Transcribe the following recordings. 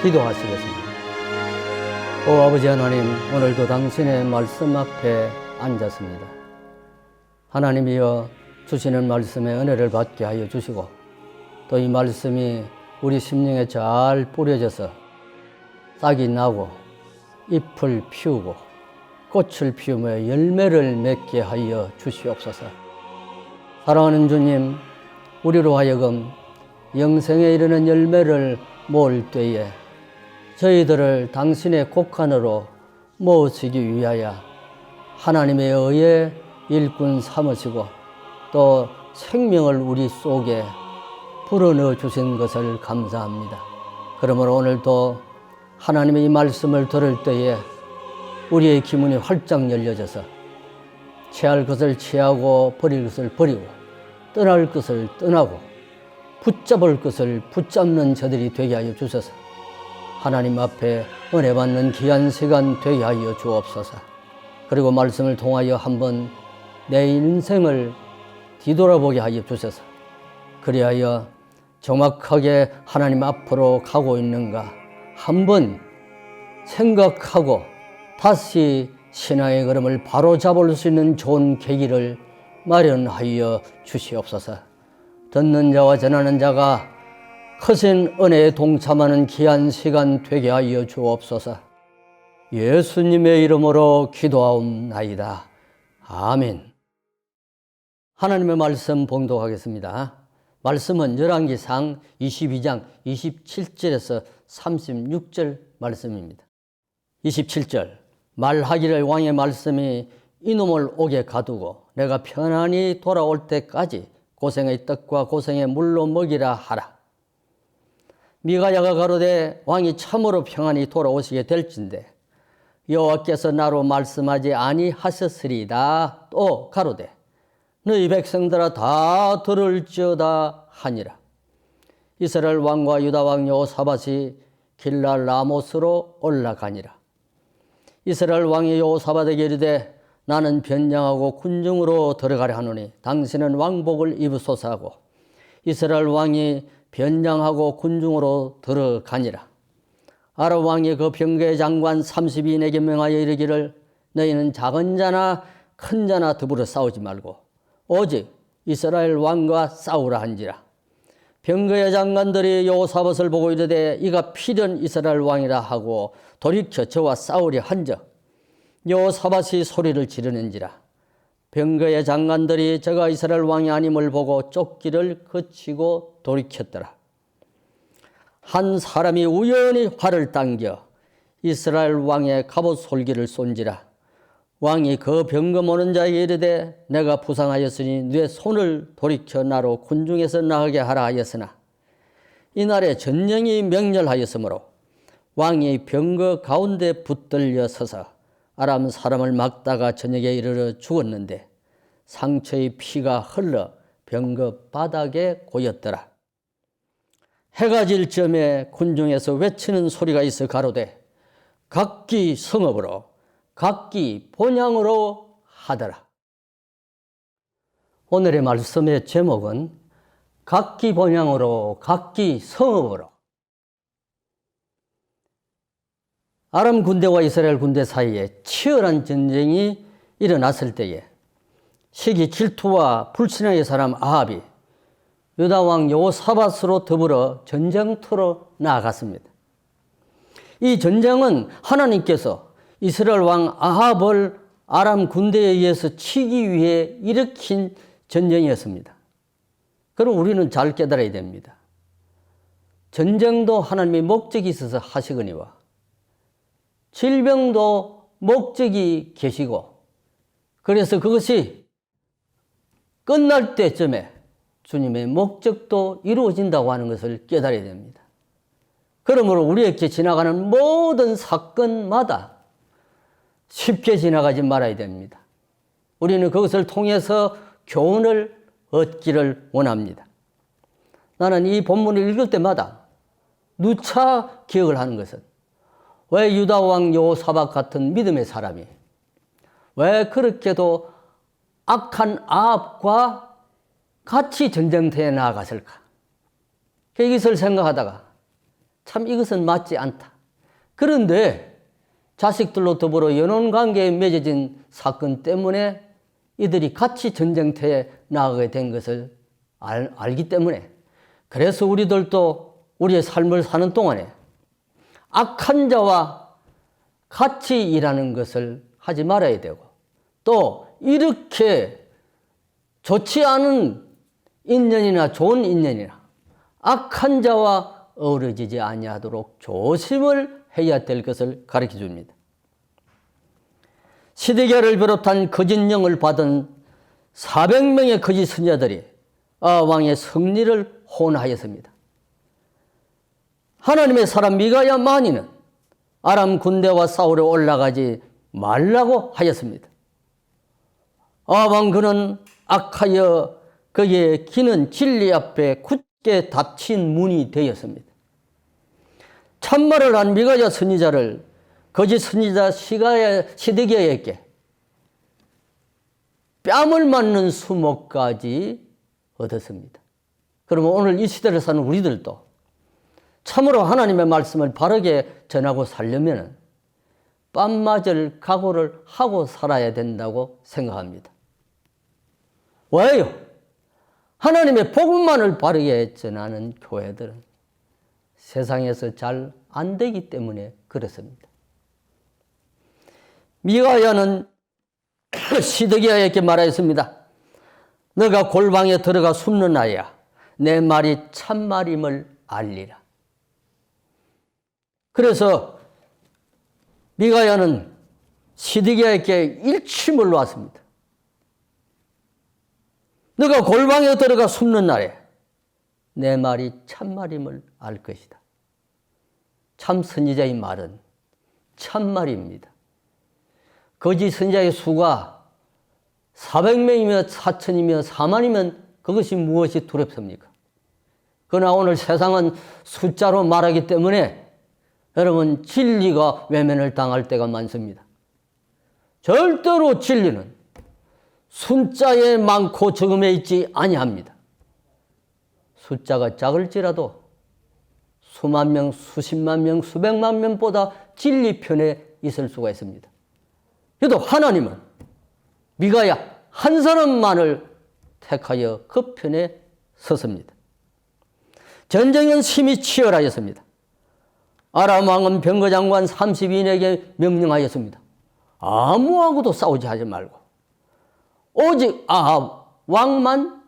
기도하시겠습니다. 오 아버지 하나님, 오늘도 당신의 말씀 앞에 앉았습니다. 하나님이여, 주시는 말씀에 은혜를 받게 하여 주시고, 또 이 말씀이 우리 심령에 잘 뿌려져서 싹이 나고 잎을 피우고 꽃을 피우며 열매를 맺게 하여 주시옵소서. 사랑하는 주님, 우리로 하여금 영생에 이르는 열매를 모을 때에 저희들을 당신의 곡간으로 모으시기 위하여 하나님의 의의 일꾼 삼으시고 또 생명을 우리 속에 불어넣어 주신 것을 감사합니다. 그러므로 오늘도 하나님의 이 말씀을 들을 때에 우리의 기문이 활짝 열려져서 취할 것을 취하고 버릴 것을 버리고 떠날 것을 떠나고 붙잡을 것을 붙잡는 저들이 되게 하여 주셔서 하나님 앞에 은혜 받는 귀한 시간 되게 하여 주옵소서. 그리고 말씀을 통하여 한번 내 인생을 뒤돌아보게 하여 주셔서 그리하여 정확하게 하나님 앞으로 가고 있는가 한번 생각하고 다시 신앙의 걸음을 바로 잡을 수 있는 좋은 계기를 마련하여 주시옵소서. 듣는 자와 전하는 자가 크신 은혜에 동참하는 귀한 시간 되게 하여 주옵소서. 예수님의 이름으로 기도하옵나이다. 아멘. 하나님의 말씀 봉독하겠습니다. 말씀은 열왕기상 22장 27절에서 36절 말씀입니다. 27절, 말하기를 왕의 말씀이 이놈을 옥에 가두고 내가 편안히 돌아올 때까지 고생의 떡과 고생의 물로 먹이라 하라. 미가야가 가로되 왕이 참으로 평안히 돌아오시게 될진데 여호와께서 나로 말씀하지 아니하셨으리다. 또 가로되 너희 백성들아 다 들을지어다 하니라. 이스라엘 왕과 유다 왕 여호사밧이 길랄 라못으로 올라가니라. 이스라엘 왕이 여호사밧에게 이르되 나는 변장하고 군중으로 들어가려 하노니 당신은 왕복을 입으소서 하고 이스라엘 왕이 변장하고 군중으로 들어가니라. 아람 왕이 그 병거의 장관 30인에게 명하여 이르기를 너희는 작은 자나 큰 자나 더불어 싸우지 말고 오직 이스라엘 왕과 싸우라 한지라. 병거의 장관들이 여호사밧을 보고 이르되 이가 필연 이스라엘 왕이라 하고 돌이켜 저와 싸우려 한적 여호사밧이 소리를 지르는지라. 병거의 장관들이 저가 이스라엘 왕이 아님을 보고 쫓기를 그치고 돌이켰더라. 한 사람이 우연히 활을 당겨 이스라엘 왕의 갑옷 솔기를 쏜지라. 왕이 그 병거 모는 자에게 이르되 내가 부상하였으니 네 손을 돌이켜 나로 군중에서 나가게 하라 하였으나 이날에 전령이 명렬하였으므로 왕이 병거 가운데 붙들려 서서 아람 사람을 막다가 저녁에 이르러 죽었는데 상처의 피가 흘러 병거 바닥에 고였더라. 해가 질 즈음에 군중에서 외치는 소리가 있어 가로되 각기 성읍으로 각기 본향으로 하더라. 오늘의 말씀의 제목은 각기 본향으로 각기 성읍으로. 아람 군대와 이스라엘 군대 사이에 치열한 전쟁이 일어났을 때에 시기 질투와 불신앙의 사람 아합이 유다 왕 여호사밧으로 더불어 전쟁터로 나아갔습니다. 이 전쟁은 하나님께서 이스라엘 왕 아합을 아람 군대에 의해서 치기 위해 일으킨 전쟁이었습니다. 그럼 우리는 잘 깨달아야 됩니다. 전쟁도 하나님의 목적이 있어서 하시거니와 질병도 목적이 계시고 그래서 그것이 끝날 때쯤에 주님의 목적도 이루어진다고 하는 것을 깨달아야 됩니다. 그러므로 우리에게 지나가는 모든 사건마다 쉽게 지나가지 말아야 됩니다. 우리는 그것을 통해서 교훈을 얻기를 원합니다. 나는 이 본문을 읽을 때마다 누차 기억을 하는 것은 왜 유다 왕 여호사밧 같은 믿음의 사람이 왜 그렇게도 악한 아합과 같이 전쟁터에 나아갔을까? 이것을 생각하다가 참 이것은 맞지 않다. 그런데 자식들로 더불어 연혼관계에 맺어진 사건 때문에 이들이 같이 전쟁터에 나가게 된 것을 알기 때문에, 그래서 우리들도 우리의 삶을 사는 동안에 악한 자와 같이 일하는 것을 하지 말아야 되고, 또 이렇게 좋지 않은 인연이나 좋은 인연이나 악한 자와 어우러지지 아니하도록 조심을 해야 될 것을 가르쳐 줍니다. 시드기야를 비롯한 거짓 영을 받은 400명의 거짓 선지자들이 왕의 승리를 호언하였습니다. 하나님의 사람 미가야 만이는 아람 군대와 싸우러 올라가지 말라고 하였습니다. 왕 그는 악하여 그의 기는 진리 앞에 굳게 닫힌 문이 되었습니다. 참말을 한 미가야 선지자를 거짓 선지자 시드기야에게 뺨을 맞는 수모까지 얻었습니다. 그러면 오늘 이 시대를 사는 우리들도 참으로 하나님의 말씀을 바르게 전하고 살려면 뺨 맞을 각오를 하고 살아야 된다고 생각합니다. 왜요? 하나님의 복음만을 바르게 전하는 교회들은 세상에서 잘 안 되기 때문에 그렇습니다. 미가야는 시드기야에게 말하였습니다. 너가 골방에 들어가 숨는 아이야. 내 말이 참말임을 알리라. 그래서 미가야는 시드기야에게 일침을 놓았습니다. 너가 골방에 들어가 숨는 날에 내 말이 참말임을 알 것이다. 참 선지자의 말은 참말입니다. 거짓 선지자의 수가 400명이며 4천이며 4만이면 그것이 무엇이 두렵습니까? 그러나 오늘 세상은 숫자로 말하기 때문에 여러분 진리가 외면을 당할 때가 많습니다. 절대로 진리는 숫자에 많고 적음에 있지 아니합니다. 숫자가 작을지라도 수만 명, 수십만 명, 수백만 명보다 진리 편에 있을 수가 있습니다. 그래도 하나님은 미가야 한 사람만을 택하여 그 편에 섰습니다. 전쟁은 심히 치열하였습니다. 아람 왕은 병거장관 30인에게 명령하였습니다. 아무하고도 싸우지 하지 말고 오직 아합 왕만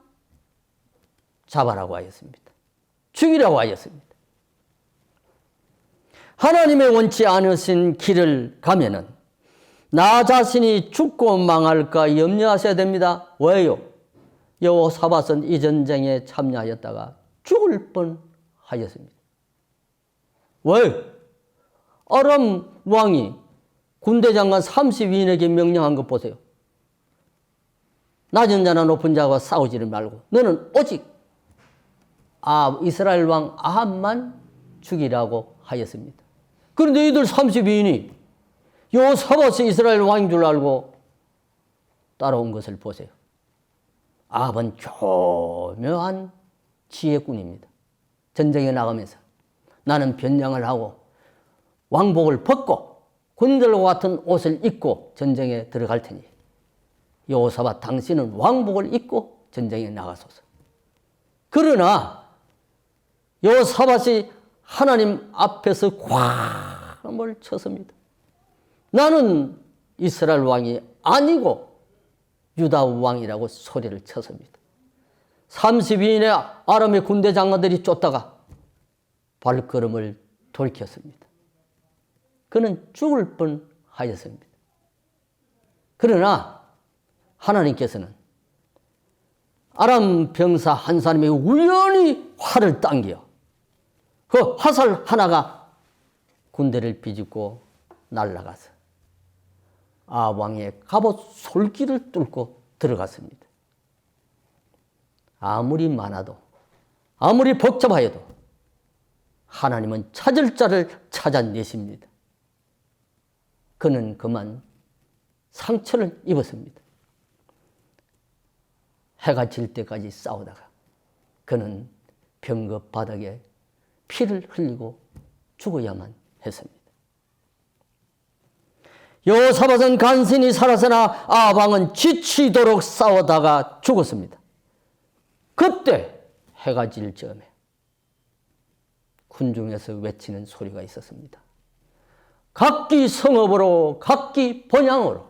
잡아라고 하였습니다. 죽이라고 하였습니다. 하나님의 원치 않으신 길을 가면은 나 자신이 죽고 망할까 염려하셔야 됩니다. 왜요? 여호사밧은 이 전쟁에 참여하였다가 죽을 뻔하였습니다. 왜? 아람 왕이 군대 장관 30인에게 명령한 것 보세요. 낮은 자나 높은 자와 싸우지를 말고 너는 오직 이스라엘 왕 아합만 죽이라고 하였습니다. 그런데 이들 32인이 여호사밧이 이스라엘 왕인 줄 알고 따라온 것을 보세요. 아합은 교묘한 지혜꾼입니다. 전쟁에 나가면서 나는 변장을 하고 왕복을 벗고 군인들과 같은 옷을 입고 전쟁에 들어갈 테니 여호사밧 당신은 왕복을 입고 전쟁에 나가소서. 그러나 여호사밧이 하나님 앞에서 괌을 쳤습니다. 나는 이스라엘 왕이 아니고 유다 왕이라고 소리를 쳤습니다. 32인의 아람의 군대 장관들이 쫓다가 발걸음을 돌이켰습니다. 그는 죽을 뻔하였습니다. 그러나 하나님께서는 아람 병사 한 사람이 우연히 활을 당겨 그 화살 하나가 군대를 비집고 날아가서 아왕의 갑옷 솔길을 뚫고 들어갔습니다. 아무리 많아도 아무리 복잡하여도 하나님은 찾을 자를 찾아내십니다. 그는 그만 상처를 입었습니다. 해가 질 때까지 싸우다가 그는 병거 바닥에 피를 흘리고 죽어야만 했습니다. 여호사밧은 간신히 살았으나 아방은 지치도록 싸우다가 죽었습니다. 그때 해가 질 즈음에 군중에서 외치는 소리가 있었습니다. 각기 성읍으로 각기 본향으로,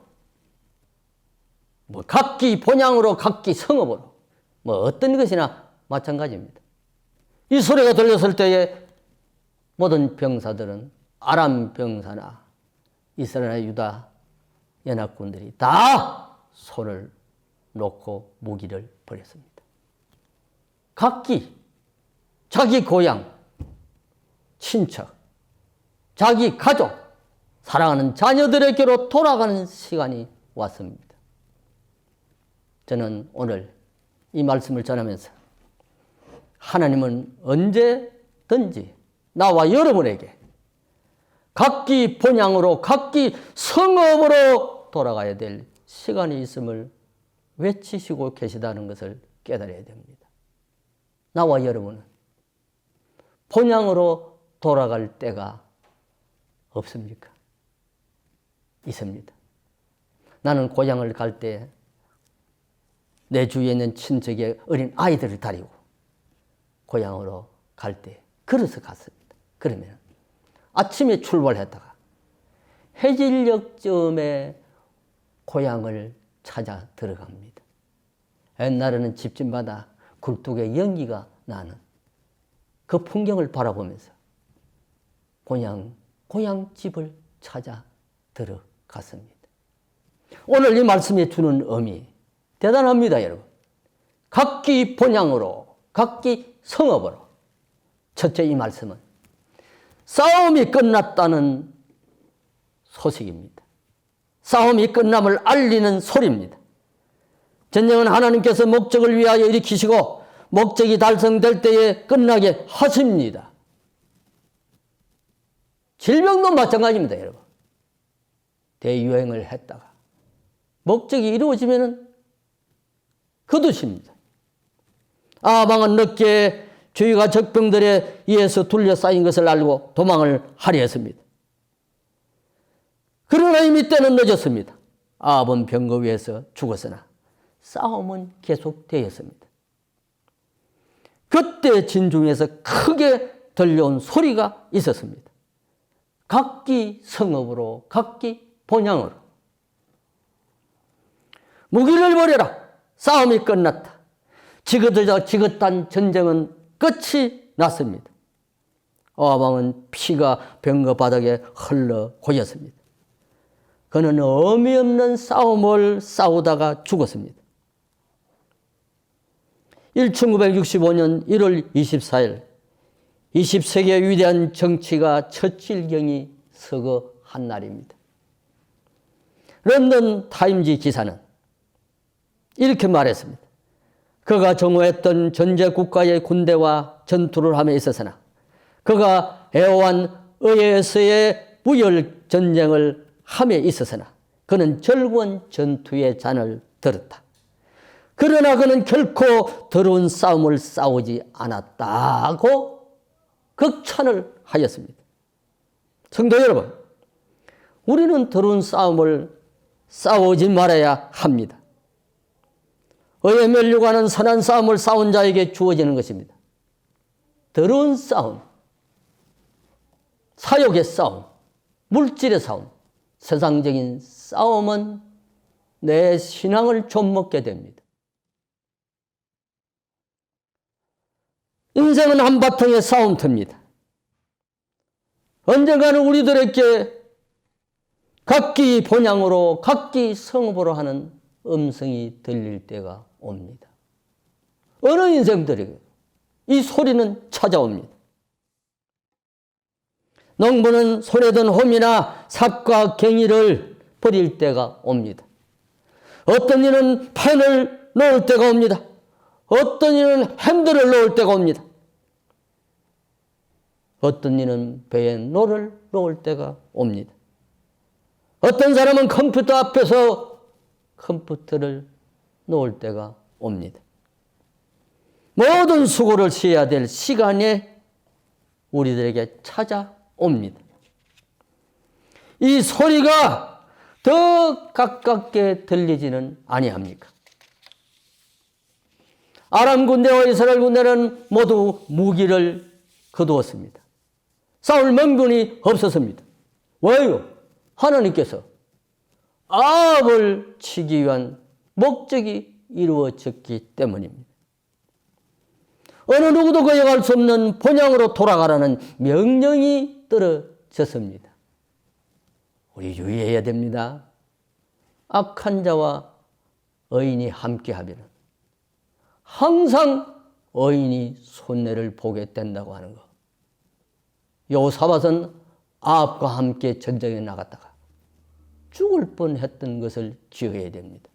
각기 본향으로 각기 성읍으로, 어떤 것이나 마찬가지입니다. 이 소리가 들렸을 때에 모든 병사들은 아람 병사나 이스라엘 유다 연합군들이 다 손을 놓고 무기를 버렸습니다. 각기 자기 고향, 친척, 자기 가족, 사랑하는 자녀들에게로 돌아가는 시간이 왔습니다. 저는 오늘 이 말씀을 전하면서 하나님은 언제든지 나와 여러분에게 각기 본향으로 각기 성읍으로 돌아가야 될 시간이 있음을 외치시고 계시다는 것을 깨달아야 됩니다. 나와 여러분은 본향으로 돌아갈 때가 없습니까? 있습니다. 나는 고향을 갈 때 내 주위에 있는 친척의 어린 아이들을 데리고 고향으로 갈 때 걸어서 갔습니다. 그러면 아침에 출발했다가 해질녘쯤에 고향을 찾아 들어갑니다. 옛날에는 집집마다 굴뚝에 연기가 나는 그 풍경을 바라보면서 고향 집을 찾아 들어갔습니다. 오늘 이 말씀이 주는 의미 대단합니다, 여러분. 각기 본향으로, 각기 성읍으로. 첫째, 이 말씀은 싸움이 끝났다는 소식입니다. 싸움이 끝남을 알리는 소리입니다. 전쟁은 하나님께서 목적을 위하여 일으키시고 목적이 달성될 때에 끝나게 하십니다. 질병도 마찬가지입니다, 여러분. 대유행을 했다가 목적이 이루어지면 거두십니다. 아방은 늦게 주위가 적병들에 의해서 둘러싸인 것을 알고 도망을 하려 했습니다. 그러나 이미 때는 늦었습니다. 아합은 병거 위에서 죽었으나 싸움은 계속되었습니다. 그때 진중에서 크게 들려온 소리가 있었습니다. 각기 성읍으로 각기 본향으로 무기를 버려라. 싸움이 끝났다. 지긋한 전쟁은 끝이 났습니다. 아합은 피가 병거 바닥에 흘러 고였습니다. 그는 의미 없는 싸움을 싸우다가 죽었습니다. 1965년 1월 24일 20세기의 위대한 정치가 처칠경이 서거한 날입니다. 런던 타임지 기사는 이렇게 말했습니다. 그가 정오했던 전제 국가의 군대와 전투를 함에 있었으나 그가 애호한 의에서의 무혈 전쟁을 함에 있었으나 그는 즐거운 전투의 잔을 들었다. 그러나 그는 결코 더러운 싸움을 싸우지 않았다고 극찬을 하였습니다. 성도 여러분, 우리는 더러운 싸움을 싸우지 말아야 합니다. 의에 멸류관은 선한 싸움을 싸운 자에게 주어지는 것입니다. 더러운 싸움, 사욕의 싸움, 물질의 싸움, 세상적인 싸움은 내 신앙을 좀먹게 됩니다. 인생은 한바탕의 싸움터입니다. 언젠가는 우리들에게 각기 본향으로 각기 성읍으로 하는 음성이 들릴 때가 옵니다. 어느 인생들에게 이 소리는 찾아옵니다. 농부는 손에 든 홈이나 삭과 갱이를 버릴 때가 옵니다. 어떤 이는 펜을 놓을 때가 옵니다. 어떤 이는 핸들을 놓을 때가 옵니다. 어떤 이는 배에 노를 놓을 때가 옵니다. 어떤 사람은 컴퓨터 앞에서 컴퓨터를 놓을 때가 옵니다. 모든 수고를 쉬어야 될 시간에 우리들에게 찾아옵니다. 옵니다. 이 소리가 더 가깝게 들리지는 아니합니까? 아람 군대와 이스라엘 군대는 모두 무기를 거두었습니다. 싸울 명분이 없었습니다. 왜요? 하나님께서 아합을 치기 위한 목적이 이루어졌기 때문입니다. 어느 누구도 거역할 수 없는 본향으로 돌아가라는 명령이 떨어졌습니다. 우리 유의해야 됩니다. 악한 자와 의인이 함께하면 항상 의인이 손해를 보게 된다고 하는 것. 여호사밧은 아합과 함께 전쟁에 나갔다가 죽을 뻔했던 것을 기억해야 됩니다.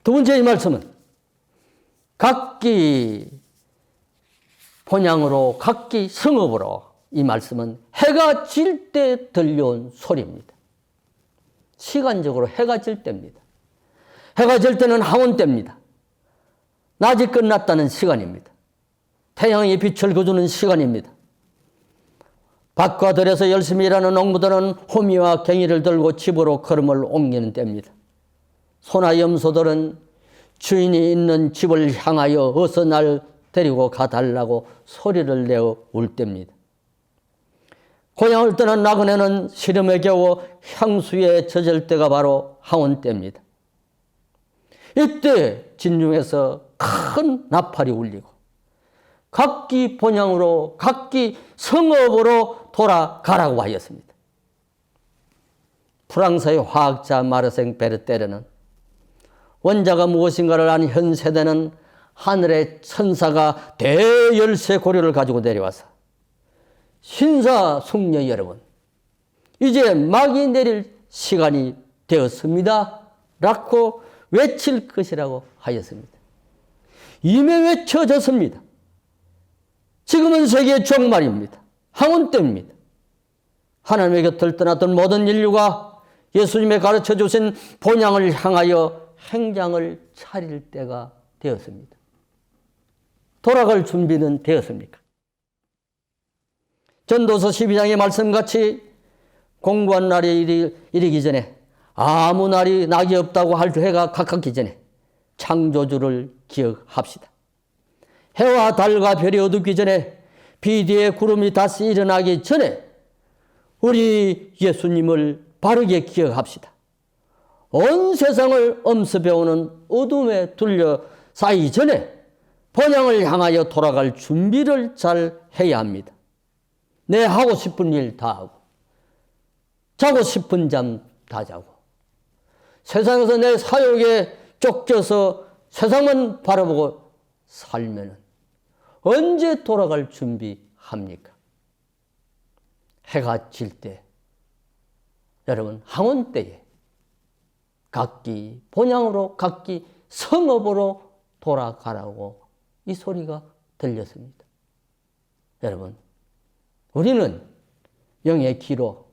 두 번째 이 말씀은 각기 본향으로 각기 성읍으로, 이 말씀은 해가 질 때 들려온 소리입니다. 시간적으로 해가 질 때입니다. 해가 질 때는 항원 때입니다. 낮이 끝났다는 시간입니다. 태양이 빛을 거두는 시간입니다. 밭과 들에서 열심히 일하는 농부들은 호미와 갱이를 들고 집으로 걸음을 옮기는 때입니다. 소나 염소들은 주인이 있는 집을 향하여 어서 날 데리고 가달라고 소리를 내어 울 때입니다. 고향을 떠난 나그네는 시름에 겨워 향수에 젖을 때가 바로 항원 때입니다. 이때 진중에서 큰 나팔이 울리고 각기 본향으로 각기 성읍으로 돌아가라고 하였습니다. 프랑스의 화학자 마르생 베르테르는 원자가 무엇인가를 아는 현 세대는 하늘의 천사가 대열쇠 고리를 가지고 내려와서 신사숙녀 여러분, 이제 막이 내릴 시간이 되었습니다 라고 외칠 것이라고 하였습니다. 이미 외쳐졌습니다. 지금은 세계의 종말입니다. 항원 때입니다. 하나님의 곁을 떠났던 모든 인류가 예수님의 가르쳐 주신 본향을 향하여 행장을 차릴 때가 되었습니다. 돌아갈 준비는 되었습니까? 전도서 12장의 말씀같이 공고한 날이 이르기 전에, 아무 날이 낙이 없다고 할 해가 가깝기 전에 창조주를 기억합시다. 해와 달과 별이 어둡기 전에, 비 뒤에 구름이 다시 일어나기 전에 우리 예수님을 바르게 기억합시다. 온 세상을 엄습해오는 어둠에 둘러싸기 전에 본향을 향하여 돌아갈 준비를 잘 해야 합니다. 내 하고 싶은 일 다 하고, 자고 싶은 잠 다 자고, 세상에서 내 사욕에 쫓겨서 세상만 바라보고 살면은 언제 돌아갈 준비합니까? 해가 질 때, 여러분 항원 때에 각기 본향으로 각기 성읍으로 돌아가라고 이 소리가 들렸습니다. 여러분, 우리는 영의 귀로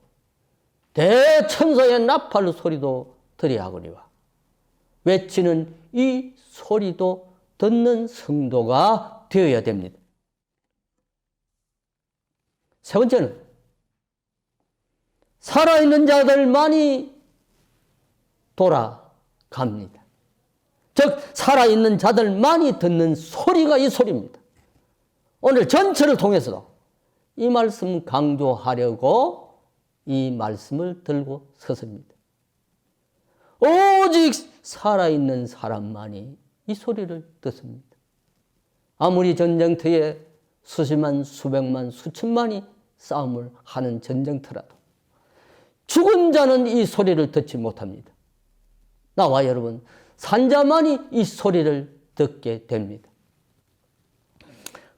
대천사의 나팔 소리도 들어야 하거니와 외치는 이 소리도 듣는 성도가 되어야 됩니다. 세 번째는 살아있는 자들만이 돌아갑니다. 즉 살아있는 자들만이 듣는 소리가 이 소리입니다. 오늘 전체를 통해서도 이 말씀 강조하려고 이 말씀을 들고 섰습니다. 오직 살아있는 사람만이 이 소리를 듣습니다. 아무리 전쟁터에 수십만, 수백만, 수천만이 싸움을 하는 전쟁터라도 죽은 자는 이 소리를 듣지 못합니다. 나와 여러분, 산자만이 이 소리를 듣게 됩니다.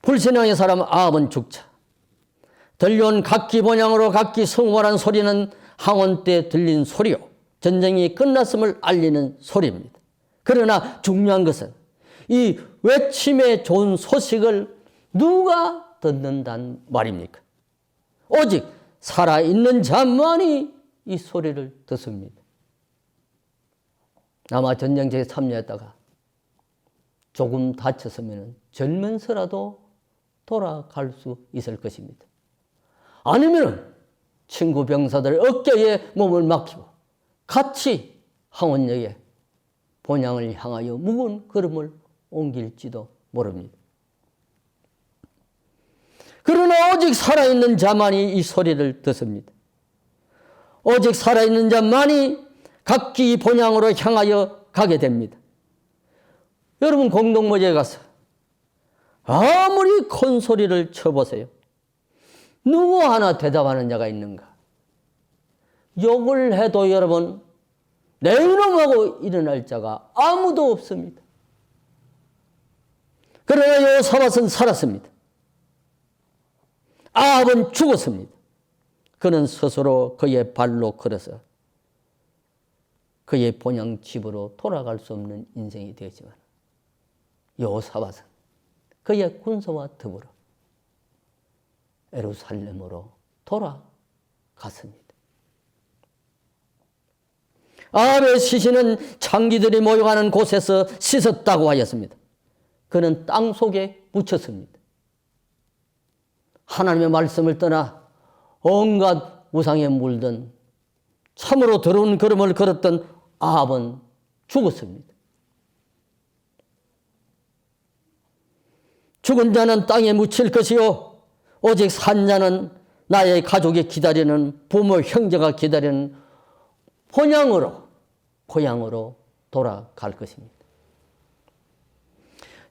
불신앙의 사람 아합은 죽자 들려온 각기 본향으로 각기 성호하라는 소리는 항원 때 들린 소리요, 전쟁이 끝났음을 알리는 소리입니다. 그러나 중요한 것은 이 외침의 좋은 소식을 누가 듣는단 말입니까? 오직 살아있는 자만이 이 소리를 듣습니다. 아마 전쟁터에 참여했다가 조금 다쳤으면 젊은서라도 돌아갈 수 있을 것입니다. 아니면 친구 병사들 어깨에 몸을 맡기고 같이 항원역에 본향을 향하여 무거운 걸음을 옮길지도 모릅니다. 그러나 오직 살아있는 자만이 이 소리를 듣습니다. 오직 살아있는 자만이 각기 본향으로 향하여 가게 됩니다. 여러분 공동모제에 가서 아무리 큰 소리를 쳐보세요. 누구 하나 대답하는 자가 있는가? 욕을 해도 여러분 내 이놈하고 일어날 자가 아무도 없습니다. 그러나 여호사밧은 살았습니다. 아합은 죽었습니다. 그는 스스로 그의 발로 걸어서 그의 본향 집으로 돌아갈 수 없는 인생이 되었지만 여호사밧은 그의 군사와 더불어 예루살렘으로 돌아갔습니다. 아합의 시신은 장기들이 모여가는 곳에서 씻었다고 하였습니다. 그는 땅 속에 묻혔습니다. 하나님의 말씀을 떠나 온갖 우상에 물든 참으로 더러운 걸음을 걸었던 아합은 죽었습니다. 죽은 자는 땅에 묻힐 것이요 오직 산 자는 나의 가족이 기다리는 부모 형제가 기다리는 고향으로 돌아갈 것입니다.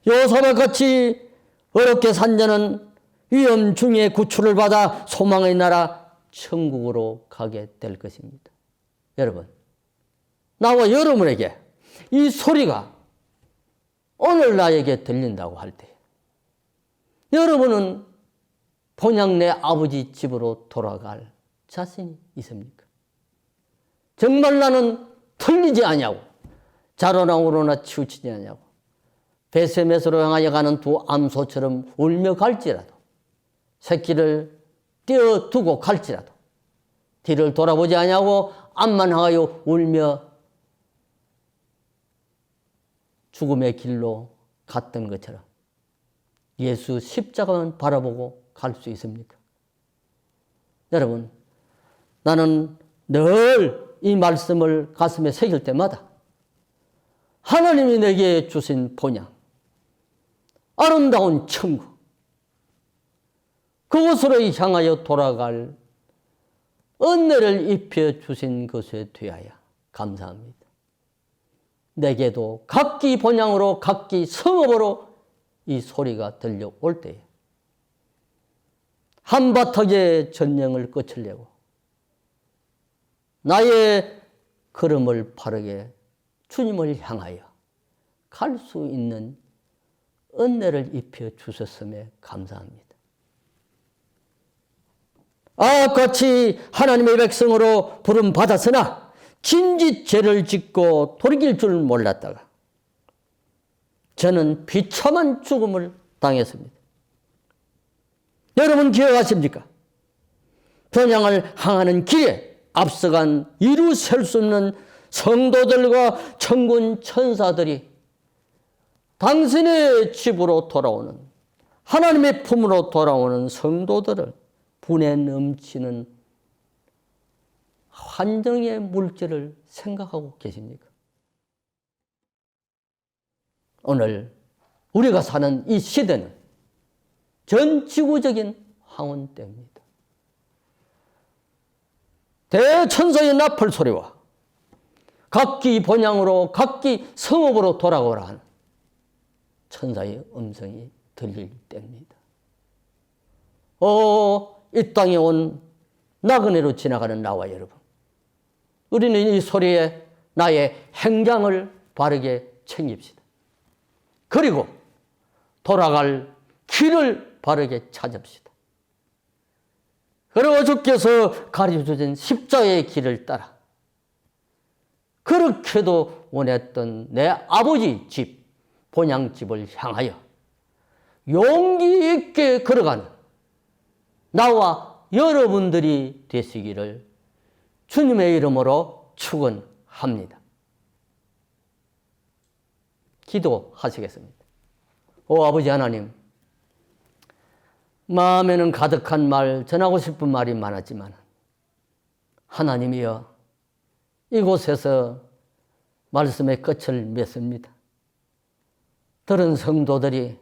여호사밧 같이 어렵게 산 자는 위험 중에 구출을 받아 소망의 나라 천국으로 가게 될 것입니다. 여러분, 나와 여러분에게 이 소리가 오늘 나에게 들린다고 할 때 여러분은 본향 내 아버지 집으로 돌아갈 자신이 있습니까? 정말 나는 틀리지 아니하고 자로나오로나 치우치지 아니하고 베세메스로 향하여 가는 두 암소처럼 울며 갈지라도 새끼를 떼어두고 갈지라도 뒤를 돌아보지 아니하고 앞만 향하여 울며 죽음의 길로 갔던 것처럼 예수 십자가만 바라보고 갈 수 있습니까? 여러분, 나는 늘 이 말씀을 가슴에 새길 때마다 하나님이 내게 주신 본향, 아름다운 천국, 그곳으로 향하여 돌아갈 은혜를 입혀 주신 것에 대하여 감사합니다. 내게도 각기 본향으로 각기 성읍으로 이 소리가 들려올 때에 한바탕의 전쟁을 끝으려고 나의 걸음을 바르게 주님을 향하여 갈 수 있는 은혜를 입혀 주셨음에 감사합니다. 아합같이 하나님의 백성으로 부름 받았으나 진짓 죄를 짓고 돌이킬 줄 몰랐다가 저는 비참한 죽음을 당했습니다. 여러분 기억하십니까? 본향을 향하는 길에 앞서간 이루 셀 수 없는 성도들과 천군 천사들이 당신의 집으로 돌아오는 하나님의 품으로 돌아오는 성도들을 분에 넘치는 환정의 물질을 생각하고 계십니까? 오늘 우리가 사는 이 시대는 전 지구적인 황혼 때입니다. 대천사의 나팔 소리와 각기 본향으로 각기 성읍으로 돌아오라 하는 천사의 음성이 들릴 때입니다. 이 땅에 온 나그네로 지나가는 나와 여러분, 우리는 이 소리에 나의 행장을 바르게 챙깁시다. 그리고 돌아갈 길을 바르게 찾읍시다. 그리고 주께서 가르쳐주신 십자가의 길을 따라 그렇게도 원했던 내 아버지 집, 본향집을 향하여 용기 있게 걸어가는 나와 여러분들이 되시기를 주님의 이름으로 축원합니다. 기도하시겠습니다. 오 아버지 하나님, 마음에는 가득한 말, 전하고 싶은 말이 많았지만 하나님이여 이곳에서 말씀의 끝을 맺습니다. 들은 성도들이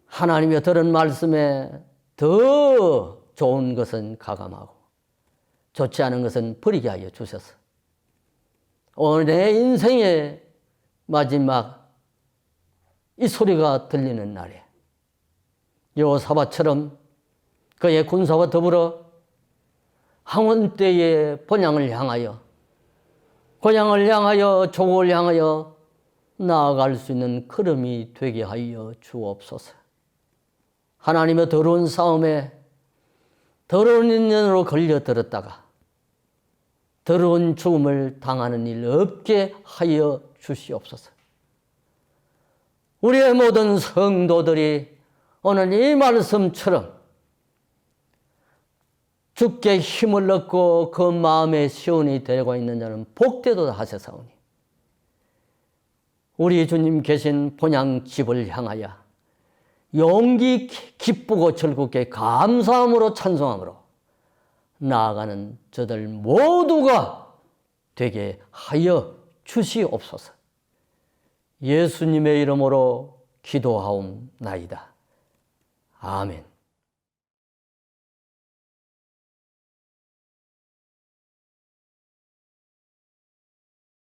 하나님의 들은 말씀에 더 좋은 것은 가감하고 좋지 않은 것은 버리게 하여 주셔서 오늘 내 인생의 마지막 이 소리가 들리는 날에 여호사밧처럼 그의 군사와 더불어 항원대의 본향을 향하여 고향을 향하여 조국을 향하여 나아갈 수 있는 걸음이 되게 하여 주옵소서. 하나님의 더러운 싸움에 더러운 인연으로 걸려들었다가 더러운 죽음을 당하는 일 없게 하여 주시옵소서. 우리의 모든 성도들이 오늘 이 말씀처럼 주께 힘을 얻고 그 마음의 시온이 되고 있는 자는 복되도다 하셨사오니 우리 주님 계신 본향 집을 향하여 용기 기쁘고 즐겁게 감사함으로 찬송함으로 나아가는 저들 모두가 되게 하여 주시옵소서. 예수님의 이름으로 기도하옵나이다. 아멘.